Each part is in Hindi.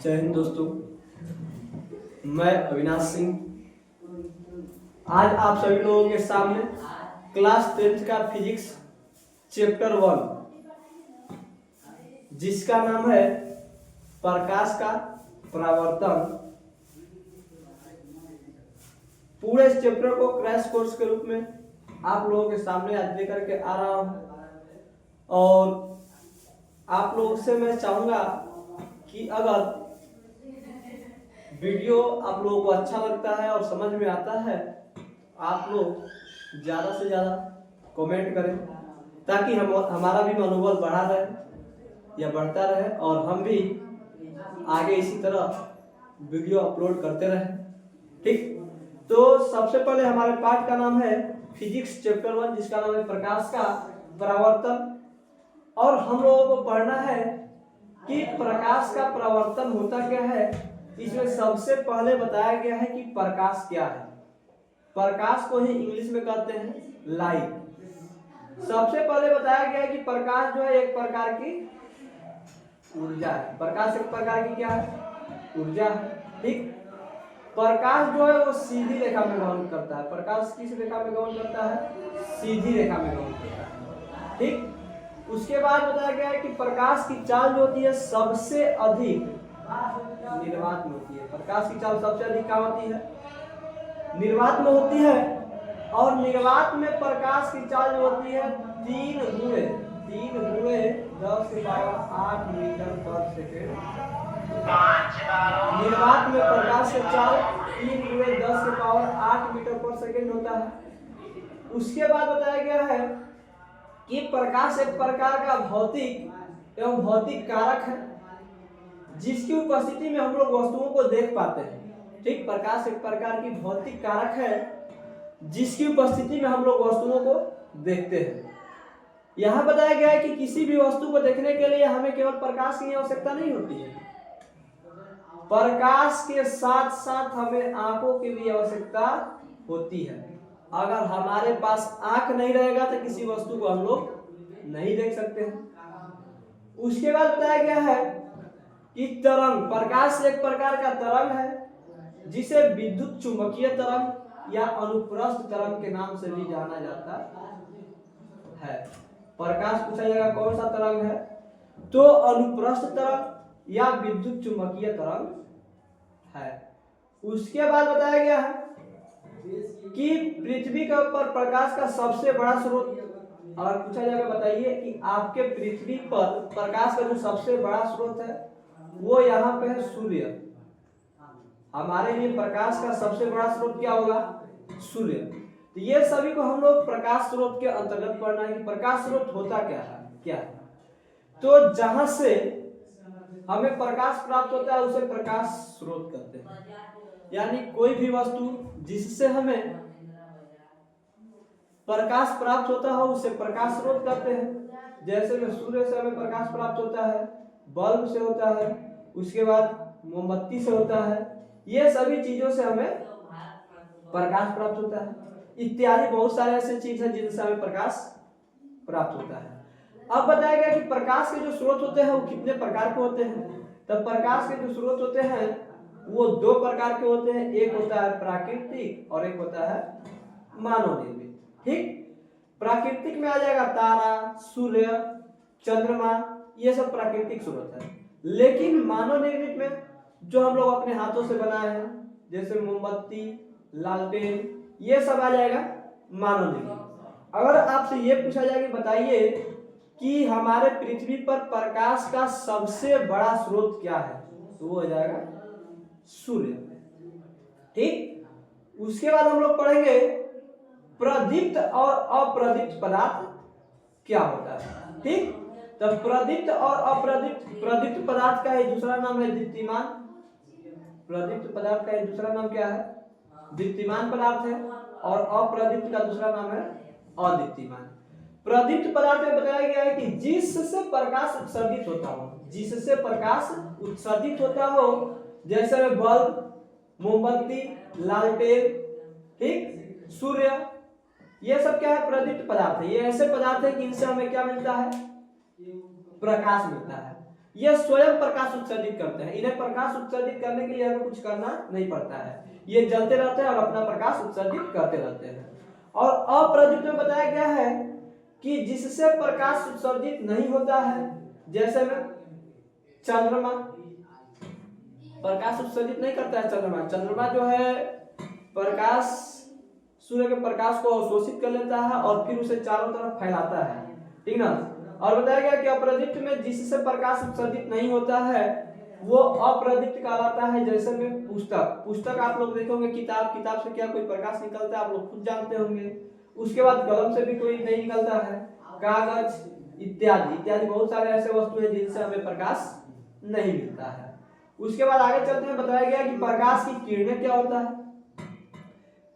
जय हिंद दोस्तों, मैं अविनाश सिंह आज आप सभी लोगों के सामने क्लास 10th का फिजिक्स चैप्टर 1 जिसका नाम है प्रकाश का परावर्तन, पूरे इस चैप्टर को क्रैश कोर्स के रूप में आप लोगों के सामने आज लेकर के आ रहा हूं। और आप लोगों से मैं चाहूंगा कि अगर वीडियो आप लोगों को अच्छा लगता है और समझ में आता है, आप लोग ज़्यादा से ज़्यादा कमेंट करें ताकि हमारा भी मनोबल बढ़ा रहे या बढ़ता रहे और हम भी आगे इसी तरह वीडियो अपलोड करते रहें। ठीक, तो सबसे पहले हमारे पाठ का नाम है फिजिक्स चैप्टर 1 जिसका नाम है प्रकाश का परावर्तन। और हम लोगों को पढ़ना है कि प्रकाश का परावर्तन होता क्या है। इसमें सबसे पहले बताया गया है कि प्रकाश क्या है। प्रकाश को ही इंग्लिश में कहते हैं लाइट। सबसे पहले बताया गया है कि प्रकाश जो है एक प्रकार की ऊर्जा है। प्रकाश एक प्रकार की क्या है? ऊर्जा है। ठीक, प्रकाश जो है वो सीधी रेखा में गमन करता है। प्रकाश किस रेखा में गमन करता है? सीधी रेखा में गमन करता है। ठीक, उसके बाद बताया गया है कि प्रकाश की चाल जो होती है सबसे अधिक निर्वात में होती है। प्रकाश की चाल सबसे अधिक कहाँ होती है? निर्वात में होती है। और निर्वात में प्रकाश की चाल जो होती है 3 गुणे 10⁸ मीटर पर सेकेंड। निर्वात में प्रकाश की चाल 3 गुणे 10⁸ मीटर पर सेकेंड होता है। उसके बाद बताया गया है कि प्रकाश एक प्रकार का भौतिक एवं भौतिक कारक है जिसकी उपस्थिति में हम लोग वस्तुओं को देख पाते हैं। ठीक, प्रकाश एक प्रकार की भौतिक कारक है जिसकी उपस्थिति में हम लोग वस्तुओं को देखते हैं। यहाँ बताया गया है कि किसी भी वस्तु को देखने के लिए हमें केवल प्रकाश की आवश्यकता नहीं होती है, प्रकाश के साथ साथ हमें आंखों की भी आवश्यकता होती है। अगर हमारे पास आंख नहीं रहेगा तो किसी वस्तु को हम लोग नहीं देख सकते हैं। उसके बाद बताया गया है कि तरंग, प्रकाश एक प्रकार का तरंग है जिसे विद्युत चुंबकीय तरंग या अनुप्रस्थ तरंग के नाम से भी जाना जाता है। प्रकाश पूछा जाएगा कौन सा तरंग है, तो अनुप्रस्थ तरंग या विद्युत चुंबकीय तरंग है। उसके बाद बताया गया है कि पृथ्वी के ऊपर प्रकाश का सबसे बड़ा स्रोत, अगर पूछा जाएगा बताइए कि आपके पृथ्वी पर प्रकाश का जो सबसे बड़ा स्रोत है वो यहाँ पे है सूर्य। हमारे लिए प्रकाश का सबसे बड़ा स्रोत क्या होगा? सूर्य। तो ये सभी को हम लोग प्रकाश स्रोत के अंतर्गत पढ़ना है कि प्रकाश स्रोत होता क्या है। तो जहां से हमें प्रकाश प्राप्त होता है उसे प्रकाश स्रोत कहते हैं। यानी कोई भी वस्तु जिससे हमें प्रकाश प्राप्त होता हो उसे प्रकाश स्रोत कहते हैं। जैसे में सूर्य से हमें प्रकाश प्राप्त होता है, बल्ब से होता है, उसके बाद मोमबत्ती से होता है, ये सभी चीजों से हमें प्रकाश प्राप्त होता है। इत्यादि बहुत सारे ऐसे चीज हैं जिनसे हमें प्रकाश प्राप्त होता है। अब बताया गया कि प्रकाश के जो स्रोत होते हैं वो कितने प्रकार के होते हैं। तब प्रकाश के जो स्रोत होते हैं वो 2 प्रकार के होते हैं। एक होता है प्राकृतिक और एक होता है मानव निर्मित। ठीक, प्राकृतिक में आ जाएगा तारा, सूर्य, चंद्रमा, ये सब प्राकृतिक स्रोत है। लेकिन मानव निर्मित में जो हम लोग अपने हाथों से बनाए हैं जैसे मोमबत्ती, लालटेन, ये सब आ जाएगा मानव निर्मित। अगर आपसे ये पूछा जाए कि बताइए कि हमारे पृथ्वी पर प्रकाश का सबसे बड़ा स्रोत क्या है, तो वो हो जाएगा सूर्य। ठीक, उसके बाद हम लोग पढ़ेंगे प्रदीप्त और अप्रदीप्त पदार्थ क्या होता है। ठीक, तो प्रदीप्त और अप्रदीप्त, प्रदीप्त पदार्थ का दूसरा नाम है दीप्तिमान। प्रदीप्त पदार्थ का दूसरा नाम क्या है? दीप्तिमान पदार्थ है। और अप्रदीप्त का दूसरा नाम है अदीप्तिमान। प्रदीप्त पदार्थ में बताया गया है कि जिससे प्रकाश उत्सर्जित होता हो, जिससे प्रकाश उत्सर्जित होता हो, जैसे बल्ब, मोमबत्ती, लालटेन, ठीक, सूर्य, ये सब क्या है? प्रदीप्त पदार्थ है। ये ऐसे पदार्थ है कि इनसे हमें क्या मिलता है? प्रकाश मिलता है। ये स्वयं प्रकाश उत्सर्जित करते हैं। इन्हें प्रकाश उत्सर्जित करने के लिए हमें कुछ करना नहीं पड़ता है, ये जलते रहते हैं और अपना प्रकाश उत्सर्जित करते रहते हैं। और अप्रदीप्त में बताया गया है कि जिससे प्रकाश उत्सर्जित नहीं होता है, जैसे में चंद्रमा प्रकाश उत्सर्जित नहीं करता है। चंद्रमा जो है प्रकाश, सूर्य के प्रकाश को अवशोषित कर लेता है और फिर उसे चारों तरफ फैलाता है, ठीक ना। और बताया गया कि अप्रदीप्त में जिससे प्रकाश उत्सर्जित नहीं होता है वो अप्रदीप्त कहलाता है। जैसे में पुस्तक आप लोग देखोगे, किताब से क्या कोई प्रकाश निकलता है, आप लोग खुद जानते होंगे। उसके बाद कलम से भी कोई नहीं निकलता है, कागज इत्यादि बहुत सारे ऐसे वस्तु हैं जिनसे हमें प्रकाश नहीं मिलता है। उसके बाद आगे चलते हैं, बताया गया कि प्रकाश की किरणें क्या होता है।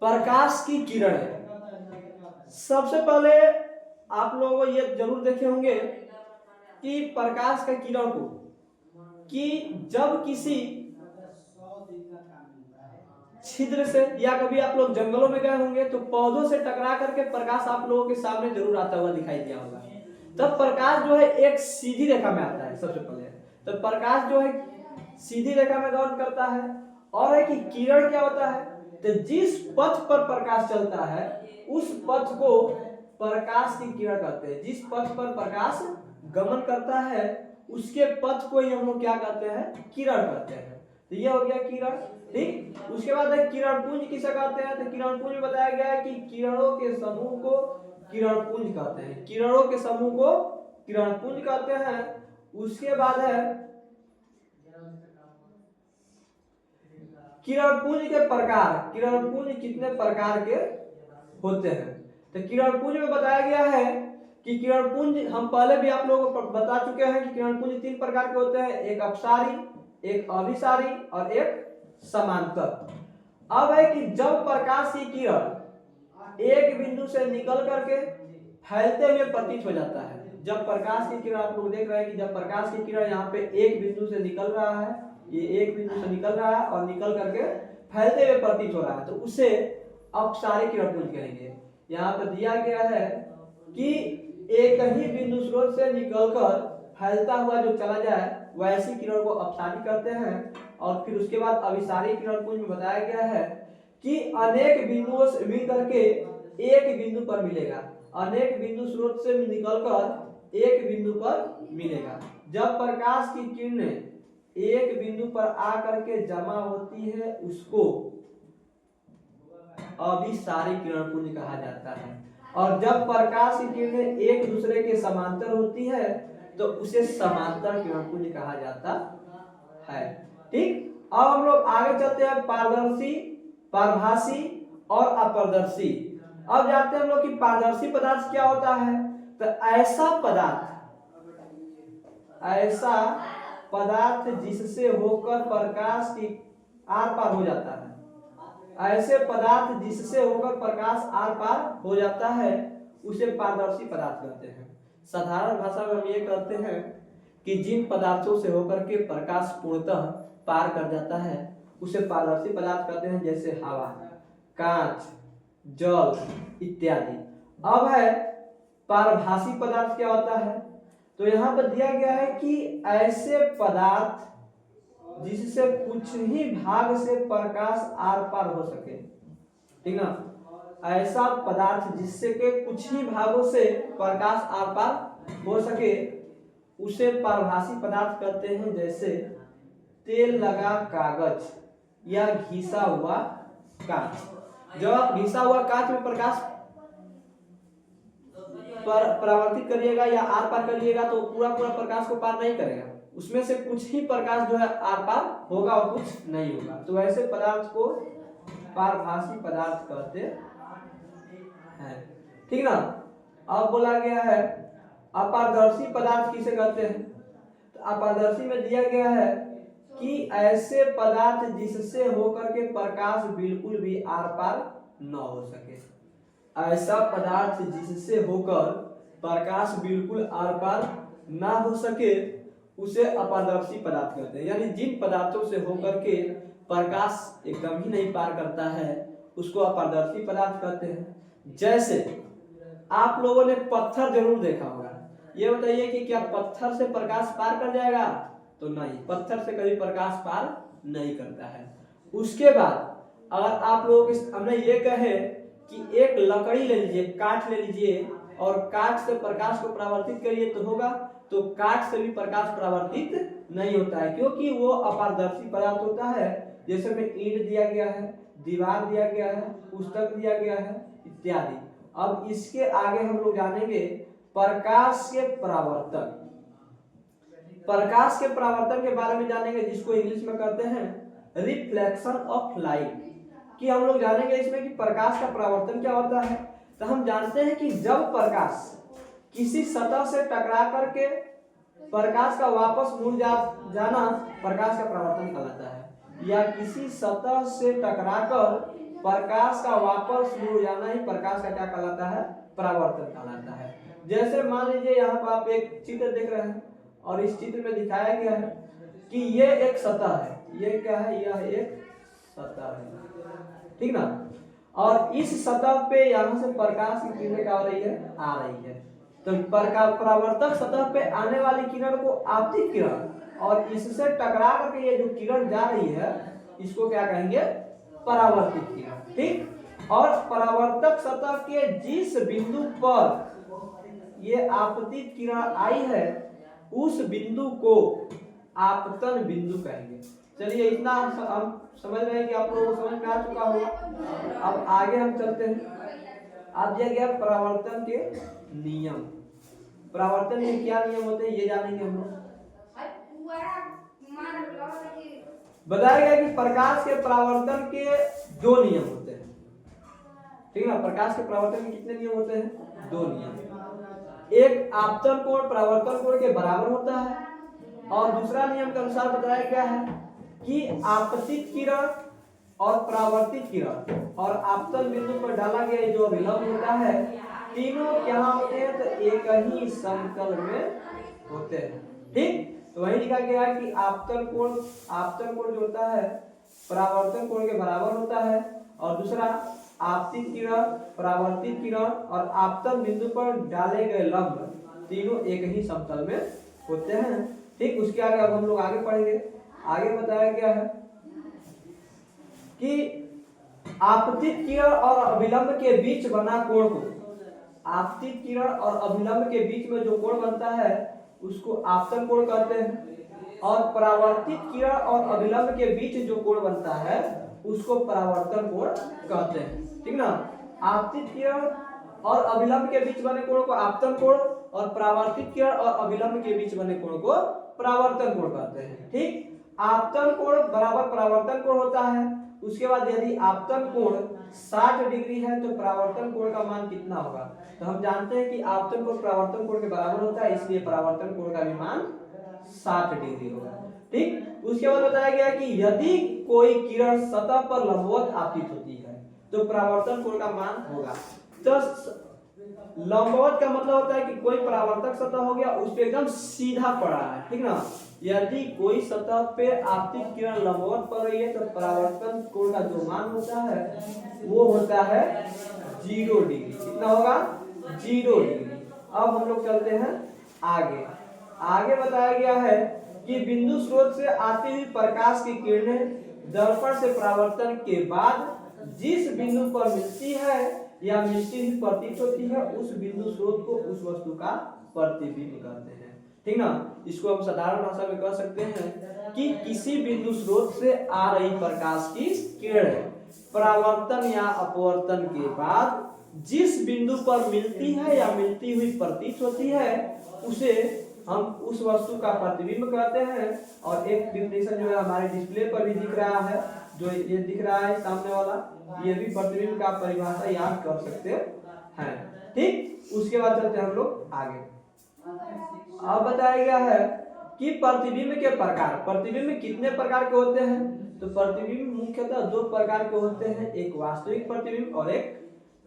प्रकाश की किरणें, सबसे पहले आप लोग ये जरूर देखे होंगे कि प्रकाश का किरण को, कि जब किसी छिद्र से, या कभी आप लोग जंगलों में गए होंगे तो पौधों से टकरा करके प्रकाश आप लोगों के सामने जरूर आता हुआ दिखाई दिया होगा। तब प्रकाश जो है एक सीधी रेखा में आता है। सबसे पहले तो प्रकाश जो है सीधी रेखा में गमन करता है। और है कि किरण क्या होता है, तो जिस पथ पर प्रकाश चलता है उस पथ को प्रकाश की किरण कहते हैं। जिस पथ पर प्रकाश गमन करता है उसके पथ को ही हम लोग क्या कहते हैं, किरण कहते हैं। तो ये हो गया किरण, ठीक। उसके बाद है किरण पुंज किसे कहते हैं, तो किरण पुंज बताया गया है कि किरणों के समूह को किरण पुंज कहते हैं। किरणों के समूह को किरण पुंज कहते हैं। उसके बाद है किरण पुंज के प्रकार। किरण पुंज कितने प्रकार के होते हैं, तो किरण पुंज में बताया गया है कि किरण पुंज, हम पहले भी आप लोगों को बता चुके हैं कि किरण पुंज 3 प्रकार के होते हैं, एक अपसारी, एक अभिसारी और एक समांतर। अब है कि जब प्रकाश की किरण एक बिंदु से निकल करके फैलते हुए प्रतीत हो जाता है। जब प्रकाश की किरण, आप लोग देख रहे हैं कि जब प्रकाश की किरण यहाँ पे एक बिंदु से निकल रहा है, ये एक बिंदु से निकल रहा है और निकल करके फैलते हुए प्रतीत हो रहा है, तो उसे अपसारी किरण पुंज कहेंगे। यहाँ पर दिया गया है कि एक ही बिंदु स्रोत से निकलकर फैलता हुआ जो चला जाए वैसी किरण को अपसारी कहते हैं। और फिर उसके बाद अभिसारी किरण पुंज में बताया गया है कि अनेक बिंदुओं से मिल करके एक बिंदु पर मिलेगा। अनेक बिंदु स्रोत से निकलकर एक बिंदु पर मिलेगा। जब प्रकाश की किरणें एक बिंदु पर आकर के जमा होती है उसको अभिसारी किरण पुंज कहा जाता है। और जब प्रकाश की किरणें एक दूसरे के समांतर होती है तो उसे समांतर किरण पुंज कहा जाता है, ठीक। अब हम लोग आगे चलते हैं, पारदर्शी, पारभासी और अपारदर्शी। अब जानते हैं हम लोग कि पारदर्शी पदार्थ क्या होता है, तो ऐसा पदार्थ जिससे होकर प्रकाश की आर पार हो जाता है। ऐसे पदार्थ जिससे होकर प्रकाश आर पार हो जाता है उसे पारदर्शी पदार्थ कहते हैं। साधारण भाषा में हम ये कहते हैं कि जिन पदार्थों से होकर के प्रकाश पूर्णतः पार कर जाता है उसे पारदर्शी पदार्थ कहते हैं, जैसे हवा, कांच, जल इत्यादि। अब है पारभासी पदार्थ क्या होता है, तो यहाँ पर दिया गया है कि ऐसे पदार्थ जिससे कुछ ही भाग से प्रकाश आर पार हो सके, ठीक ना। ऐसा पदार्थ जिससे के कुछ ही भागों से प्रकाश आर पार हो सके उसे पारभासी पदार्थ कहते हैं। जैसे तेल लगा कागज या घिसा हुआ कांच। जब आप घिसा हुआ कांच में प्रकाश परावर्तित करिएगा या आर पार करिएगा तो पूरा प्रकाश को पार नहीं करेगा, उसमें से कुछ ही प्रकाश जो है आर पार होगा और कुछ नहीं होगा। तो ऐसे पदार्थ को पारभासी पदार्थ कहते हैं, ठीक ना। अब बोला गया है अपारदर्शी पदार्थ किसे कहते हैं, तो अपारदर्शी में दिया गया है कि ऐसे पदार्थ जिससे होकर के प्रकाश बिल्कुल भी आर पार न हो सके। ऐसा पदार्थ जिससे होकर प्रकाश बिल्कुल आर पार ना हो सके उसे अपारदर्शी पदार्थ कहते हैं। यानी जिन पदार्थों से होकर के प्रकाश एकदम ही नहीं पार करता है उसको अपारदर्शी पदार्थ कहते हैं। जैसे आप लोगों ने पत्थर जरूर देखा होगा, ये बताइए कि क्या पत्थर से प्रकाश पार कर जाएगा? तो नहीं, पत्थर से कभी प्रकाश पार नहीं करता है। उसके बाद अगर आप लोग हमने ये कहे कि एक लकड़ी ले लीजिए, काठ ले लीजिए और काठ से प्रकाश को परावर्तित करिए तो होगा, तो काठ से भी प्रकाश परावर्तित नहीं होता है, क्योंकि वो अपारदर्शी पदार्थ होता है। जैसे में ईंट दिया गया है, दीवार दिया गया है, पुस्तक दिया गया है इत्यादि। अब इसके आगे हम लोग जानेंगे प्रकाश के परावर्तन। प्रकाश के परावर्तन के बारे में जानेंगे, जिसको इंग्लिश में कहते हैं रिफ्लेक्शन ऑफ लाइट। कि हम लोग जानेंगे इसमें कि प्रकाश का परावर्तन क्या होता है। तो हम जानते हैं कि जब प्रकाश किसी सतह से टकरा करके प्रकाश का वापस मुड़ जाना प्रकाश का परावर्तन कहलाता है, या किसी सतह से टकराकर प्रकाश का वापस मुड़ जाना ही प्रकाश का क्या कहलाता है? परावर्तन कहलाता है। जैसे मान लीजिए यहाँ पर आप एक चित्र देख रहे हैं और इस चित्र में दिखाया गया है कि ये एक सतह है, ये क्या है? यह एक सतह है, ठीक ना। और इस सतह पे यहाँ से प्रकाश की किरणें क्या हो रही है? आ रही है। तो परावर्तक सतह पे आने वाली किरण को आपतित किरण, और इससे टकरा करके ये जो किरण जा रही है इसको क्या कहेंगे? परावर्तित किरण, ठीक। और परावर्तक सतह के जिस बिंदु पर ये आपतित किरण आई है उस बिंदु को आपतन बिंदु कहेंगे। चलिए इतना हम समझ रहे हैं कि आप लोगों को समझ में आ चुका होगा। अब आगे हम चलते हैं। अब दिया गया परावर्तन के नियम। परावर्तन में क्या नियम होते हैं ये जानेंगे हम लोग। बताया गया कि प्रकाश के परावर्तन के 2 नियम होते हैं, ठीक है। प्रकाश के परावर्तन के कितने नियम होते हैं? 2 नियम। एक आपतन कोण परावर्तन कोण के बराबर होता है, और दूसरा नियम के अनुसार बताया गया है कि आपतित किरण और परावर्तित किरण और आपतन बिंदु पर डाला गया जो विलंब होता है, तीनों क्या होते हैं? तो एक ही समतल में होते हैं, ठीक। तो वही लिखा गया है कि आपतन कोण जो होता है परावर्तन कोण के बराबर होता है, और दूसरा आपतित किरण, परावर्तित किरण और आपतन बिंदु पर डाले गए लंब तीनों एक ही समतल में होते हैं, ठीक। उसके आगे अब हम लोग आगे पढ़ेंगे। आगे बताया गया है कि आपतित किरण और अभिलंब के बीच बना कोण को, आपतित किरण और अभिलंब के बीच में जो कोण बनता है उसको आपतन कोण कहते हैं, और परावर्तित किरण और अभिलंब के बीच जो कोण बनता है उसको परावर्तन कोण कहते हैं, ठीक ना। आपतित किरण और अभिलंब के बीच बने कोण को आपतन कोण, और परावर्तित किरण और अभिलंब के बीच बने कोण को परावर्तन कोण कहते हैं, ठीक। आपतन कोण बराबर परावर्तन कोण होता है। उसके बाद यदि आपतन कोण 60 डिग्री है तो परावर्तन कोण का मान कितना होगा? तो हम जानते हैं कि आपतन कोण परावर्तन कोण के बराबर होता है, इसलिए परावर्तन कोण का भी मान 60 डिग्री होगा, ठीक। उसके बाद बताया गया कि यदि कोई किरण सतह पर लंबवत आपतित होती है तो परावर्तन कोण का मान होगा। तो लंबवत का मतलब होता है कि कोई परावर्तक सतह हो गया उस पे एकदम सीधा पड़ा है, ठीक ना। यदि कोई सतह पे आपतित किरण लंबवत पड़ रही है तो परावर्तन कोण का जो मान होता है वो होता है 0 डिग्री। कितना होगा? 0 डिग्री। अब हम लोग चलते हैं आगे। आगे बताया गया है कि बिंदु स्रोत से आती हुई प्रकाश की किरणें दर्पण से परावर्तन के बाद जिस बिंदु पर मिलती है या मिलती हुई प्रतीत होती है उस बिंदु स्रोत को उस वस्तु का प्रतिबिंब कहते हैं, ठीक ना। इसको हम साधारण भाषा में कह सकते हैं कि किसी बिंदु स्रोत से आ रही प्रकाश की किरण परावर्तन या अपवर्तन के बाद जिस बिंदु पर मिलती है या मिलती हुई प्रतीत होती है उसे हम उस वस्तु का प्रतिबिंब कहते हैं। और एक डेफिनेशन जो है हमारे डिस्प्ले पर भी दिख रहा है, जो ये दिख रहा है सामने वाला, ये भी प्रतिबिंब का परिभाषा याद कर सकते हैं, ठीक। उसके बाद चलते हैं हम लोग आगे। अब बताया गया है कि प्रतिबिंब के प्रकार। प्रतिबिंब कितने प्रकार के होते हैं? तो प्रतिबिंब मुख्यतः 2 प्रकार के होते हैं, एक वास्तविक प्रतिबिंब और एक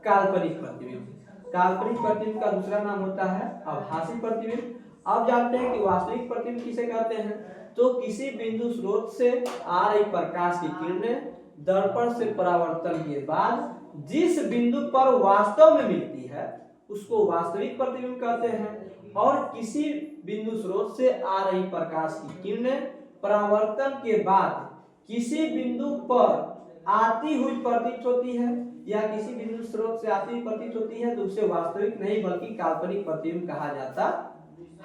काल्पनिक प्रतिबिंब। काल्पनिक प्रतिबिंब का दूसरा नाम होता है आभासी प्रतिबिंब। अब जानते हैं कि वास्तविक प्रतिबिंब किसे कहते हैं? तो किसी बिंदु स्रोत से आ रही प्रकाश की किरणें दर्पण से परावर्तन के बाद जिस बिंदु पर वास्तव में मिलती है उसको वास्तविक प्रतिबिंब कहते हैं, और किसी बिंदु स्रोत से आ रही प्रकाश की किरणें परावर्तन के बाद किसी बिंदु पर आती हुई प्रतीत होती है या किसी बिंदु स्रोत से आती हुई प्रतीत होती है तो उसे वास्तविक नहीं बल्कि काल्पनिक प्रतिबिंब कहा जाता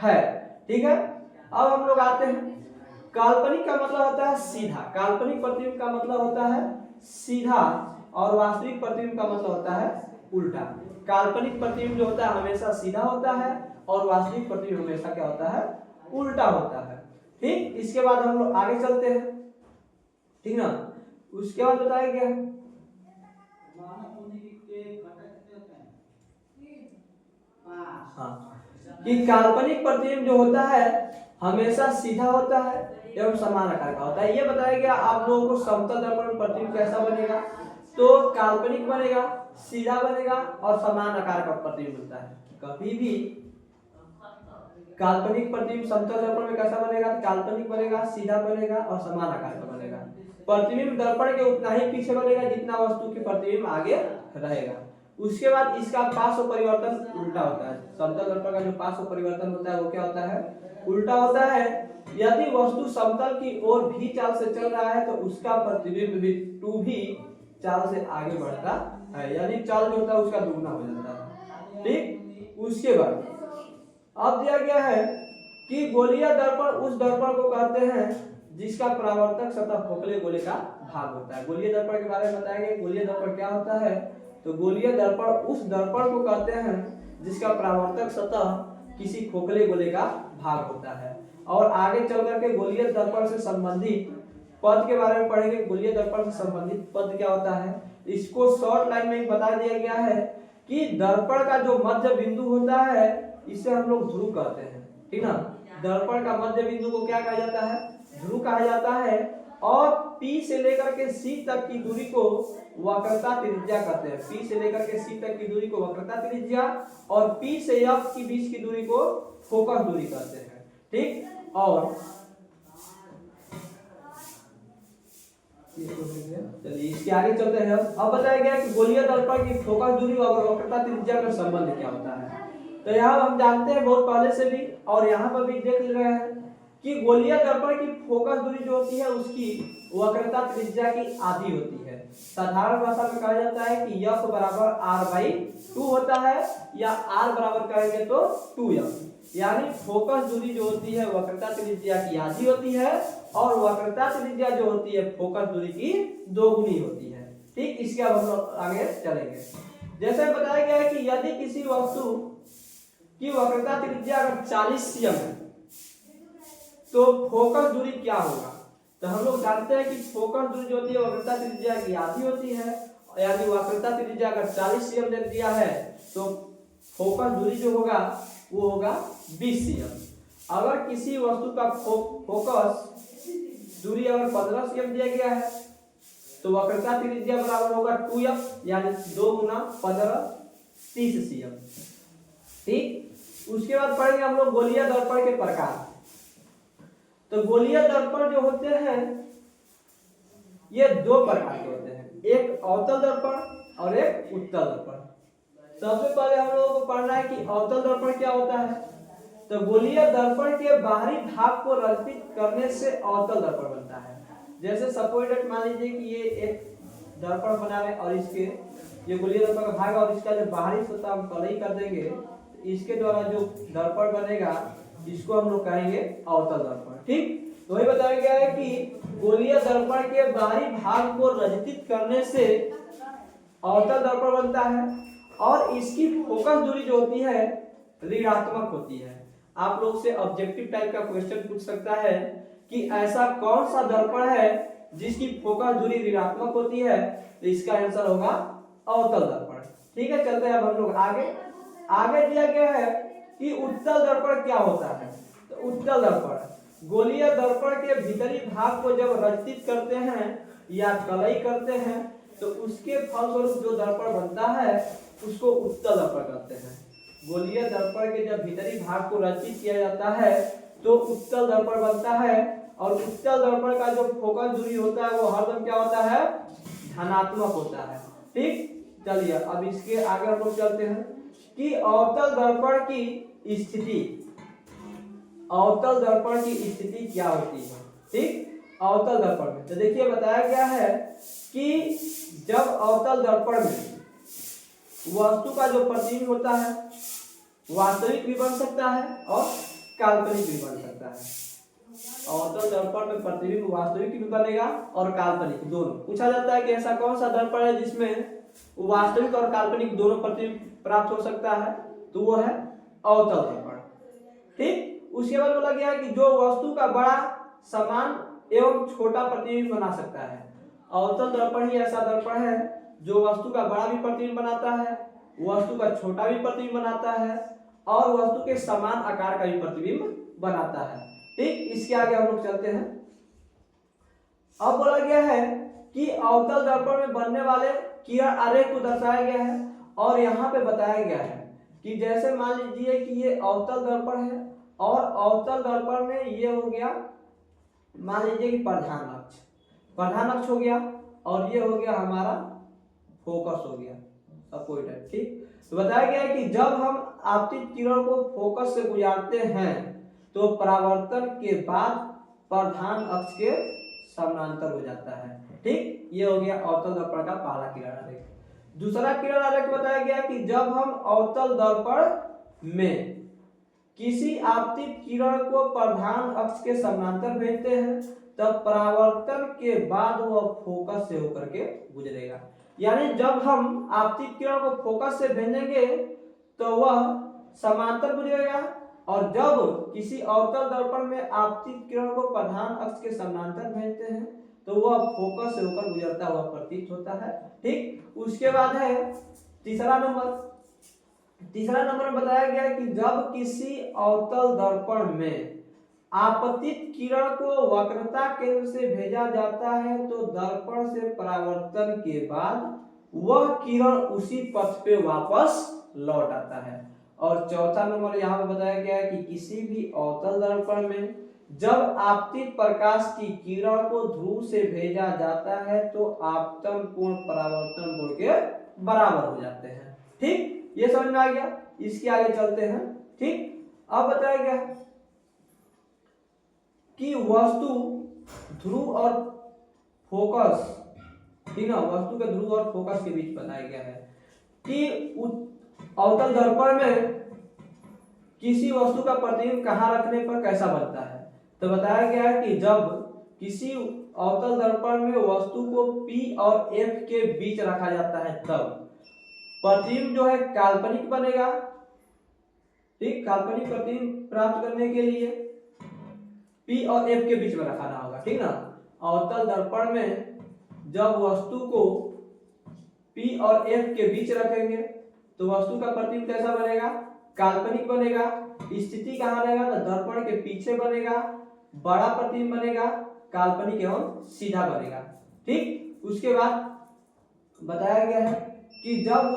है। ठीक है, अब हम लोग आते हैं, काल्पनिक का मतलब होता है सीधा, काल्पनिक प्रतिबिंब का मतलब होता है सीधा और वास्तविक प्रतिबिंब का मतलब होता है उल्टा। काल्पनिक प्रतिबिंब जो होता है हमेशा सीधा होता है और वास्तविक प्रतिबिंब हमेशा क्या होता है, उल्टा होता है। ठीक, इसके बाद हम लोग आगे चलते हैं, ठीक ना। उसके बाद बताया गया है कि काल्पनिक प्रतिबिंब जो होता है हमेशा सीधा होता है एवं समान आकार का होता है। ये बताया गया आप लोगों को समतल दर्पण में प्रतिबिंब कैसा बनेगा, तो काल्पनिक बनेगा, सीधा बनेगा और समान आकार का प्रतिबिंब होता है। कभी भी काल्पनिक प्रतिबिंब समतल दर्पण में कैसा बनेगा, काल्पनिक बनेगा, सीधा बनेगा और समान आकार का बनेगा। प्रतिबिंब दर्पण के उतना ही पीछे बनेगा जितना वस्तु की प्रतिबिंब आगे रहेगा। उसके बाद इसका पार्श्व परिवर्तन उल्टा होता है। समतल दर्पण का जो पार्श्व परिवर्तन होता है वो क्या होता है, उल्टा होता है। यदि वस्तु समतल की ओर भी चाल से चल रहा है तो उसका प्रतिबिंब भी टू भी चाल से आगे बढ़ता है, यानी चाल जो होता है उसका दुगना हो जाता है। ठीक, उसके बाद अब दिया गया है कि गोलीय दर्पण उस दर्पण को कहते हैं जिसका परावर्तक सतह खोखले गोले का भाग होता है। गोलीय दर्पण के बारे में बताएंगे। गोलीय दर्पण क्या होता है, तो गोलीय दर्पण उस दर्पण को कहते हैं जिसका परावर्तक सतह किसी खोखले गोले का भाग होता है। और आगे चल करके गोलीय दर्पण से संबंधित पद के बारे में पढ़ेंगे। गोलीय दर्पण से संबंधित पद क्या होता है, इसको शॉर्ट लाइन में बता दिया गया है कि दर्पण का जो मध्य बिंदु होता है इसे हम लोग ध्रुव कहते हैं। ठीक ना, दर्पण का मध्य बिंदु को क्या कहा जाता है, ध्रुव कहा जाता है। और P से लेकर के C तक की दूरी को वक्रता त्रिज्या कहते हैं। P से लेकर के C तक की दूरी को वक्रता त्रिज्या और P से F के बीच की दूरी को फोकस दूरी कहते हैं। ठीक, और चलिए इसके आगे चलते हैं। अब बताया गया कि गोलीय दर्पण की फोकस दूरी और वक्रता त्रिज्या का संबंध क्या होता है। तो यहाँ हम जानते हैं बहुत पहले से भी और यहाँ पर भी देख रहे हैं कि गोलीय दर्पण की फोकस दूरी जो होती है उसकी वक्रता त्रिज्या की आधी होती है। साधारण भाषा में कहा जाता है कि F बराबर R/2 होता है या R बराबर कहेंगे तो 2F, यानी फोकस दूरी जो होती है वक्रता त्रिज्या की आधी होती है और वक्रता त्रिज्या जो होती है फोकस दूरी की दोगुनी होती है। ठीक, इसके अब हम लोग आगे चलेंगे। जैसे बताया गया है कि यदि किसी वस्तु की वक्रता त्रिज्या अगर 40 cm है तो फोकस दूरी क्या होगा, तो हम लोग जानते हैं कि फोकस दूरी जो होती है वक्रता त्रिज्या की आधी होती है, यानी वक्रता त्रिज्या अगर 40 cm दे दिया है तो फोकस दूरी जो होगा वो होगा 20 cm। अगर किसी वस्तु का फोकस दूरी अगर 15 cm दिया गया है तो वक्रता त्रिज्या बराबर होगा 2F, यानी 2 गुना 15 30 cm। ठीक, उसके बाद पढ़ेंगे हम लोग गोलीय दर्पण के प्रकार। तो गोलीय दर्पण जो होते हैं ये दो प्रकार के होते हैं, एक अवतल दर्पण और एक उत्तल दर्पण। सबसे पहले हम लोगों को पढ़ना है कि अवतल दर्पण क्या होता है। तो गोलीय दर्पण के बाहरी भाग को रचित करने से अवतल दर्पण बनता है। जैसे सपोज दैट मान लीजिए कि ये एक दर्पण बना है और इसके ये गोलीय दर्पण का भाग और इसका जो बाहरी सतह हम कलई कर देंगे, इसके द्वारा जो दर्पण बनेगा इसको हम लोग कहेंगे अवतल दर्पण। ठीक, तो वही बताया गया है कि गोलीय दर्पण के बाहरी भाग को रचित करने से अवतल दर्पण बनता है और इसकी फोकस दूरी जो होती है ऋणात्मक होती है। आप लोग से ऑब्जेक्टिव टाइप का क्वेश्चन पूछ सकता है कि ऐसा कौन सा दर्पण है जिसकी फोकस दूरी ऋणात्मक होती है, तो इसका आंसर होगा अवतल दर्पण। ठीक है, चलते हैं अब हम लोग आगे दिया गया है कि उत्तल दर्पण क्या होता है। तो उत्तल दर्पण गोलीय दर्पण के भीतरी भाग को जब रचित करते हैं या कलई करते हैं तो उसके फलस्वरूप जो दर्पण बनता है उसको उत्तल दर्पण कहते हैं। गोलीय दर्पण के जब भीतरी भाग को रचित किया जाता है तो उत्तल दर्पण बनता है और उत्तल दर्पण का जो फोकस दूरी होता है वो हरदम क्या होता है, धनात्मक होता है। ठीक, चलिए अब इसके आगे हम लोग चलते हैं कि अवतल दर्पण की स्थिति, अवतल दर्पण की स्थिति क्या होती है। ठीक, अवतल दर्पण में तो देखिए बताया गया है कि जब अवतल दर्पण में वस्तु का जो प्रतिबिंब होता है वास्तविक भी बन सकता है और काल्पनिक भी बन सकता है। अवतल दर्पण में प्रतिबिंब वास्तविक भी बनेगा और काल्पनिक दोनों। पूछा जाता है कि ऐसा कौन सा दर्पण है जिसमें वास्तविक और काल्पनिक दोनों प्रतिबिंब प्राप्त हो सकता है, तो वो है अवतल दर्पण। ठीक, उसके बाद बोला गया कि जो वस्तु का बड़ा समान एवं छोटा प्रतिबिंब बना सकता है। अवतल दर्पण ही ऐसा दर्पण है जो वस्तु का बड़ा भी प्रतिबिंब बनाता है, वस्तु का छोटा भी प्रतिबिंब बनाता है और वस्तु के समान आकार का भी प्रतिबिंब बनाता है। ठीक, इसके आगे हम लोग चलते हैं। अब बोला गया है कि अवतल दर्पण में बनने वाले किरण आरेख को दर्शाया गया है और यहाँ पे बताया गया है कि जैसे मान लीजिए कि ये अवतल दर्पण है और अवतल दर्पण में ये हो गया, मान लीजिए कि प्रधान अक्ष हो गया और ये हो गया हमारा फोकस हो गया, अपोइंटर। ठीक, तो बताया गया है कि जब हम आपतित किरण को फोकस से गुजारते हैं तो परावर्तन के बाद प्रधान अक्ष के समानांतर हो जाता है। ठीक, ये हो गया अवतल दर्पण का पहला किरण आरेख। दूसरा किरण आरेख बताया गया कि जब हम अवतल दर्पण में किसी आपतित किरण को प्रधान अक्ष के समानांतर भेजते हैं तब परावर्तन के बाद वह फोकस से होकर के गुजरेगा। यानी जब हम आपतित किरण को फोकस से भेजेंगे तो वह समांतर गुजरेगा और जब किसी अवतल दर्पण में आपतित किरण को प्रधान अक्ष के समानांतर भेजते हैं तो वह फोकस से होकर गुजरता हुआ प्रतीत होता है। ठीक, उसके बाद है तीसरा नंबर में बताया गया कि जब किसी अवतल दर्पण में आपतित किरण को वक्रता केंद्र से भेजा जाता है तो दर्पण से परावर्तन के बाद वह किरण उसी पथ पे वापस लौट आता है। और चौथा नंबर यहाँ पे बताया गया है कि किसी भी अवतल दर्पण में जब आपतित प्रकाश की किरण को ध्रुव से भेजा जाता है तो आपतन कोण परावर्तन कोण के बराबर हो जाते हैं। ठीक, ये समझ में आ गया। इसके आगे चलते हैं। ठीक, अब बताया गया कि वस्तु ध्रुव और फोकस, ठीक ना, वस्तु के ध्रुव और फोकस के बीच बताया गया है कि अवतल दर्पण में किसी वस्तु का प्रतिबिंब कहाँ रखने पर कैसा बनता है। तो बताया गया है कि जब किसी अवतल दर्पण में वस्तु को P और F के बीच रखा जाता है तब प्रतिबिंब जो है काल्पनिक बनेगा। ठीक, काल्पनिक प्रतिबिंब प्राप्त करने के लिए P और F के बीच में रखाना होगा। ठीक ना, अवतल दर्पण में जब वस्तु को P और F के बीच रखेंगे तो वस्तु का प्रतिबिंब कैसा बनेगा, काल्पनिक बनेगा। स्थिति कहाँ रहेगा, तो दर्पण के पीछे बनेगा, बड़ा प्रतिबिंब बनेगा, काल्पनिक एवं सीधा बनेगा। ठीक, उसके बाद बताया गया है कि जब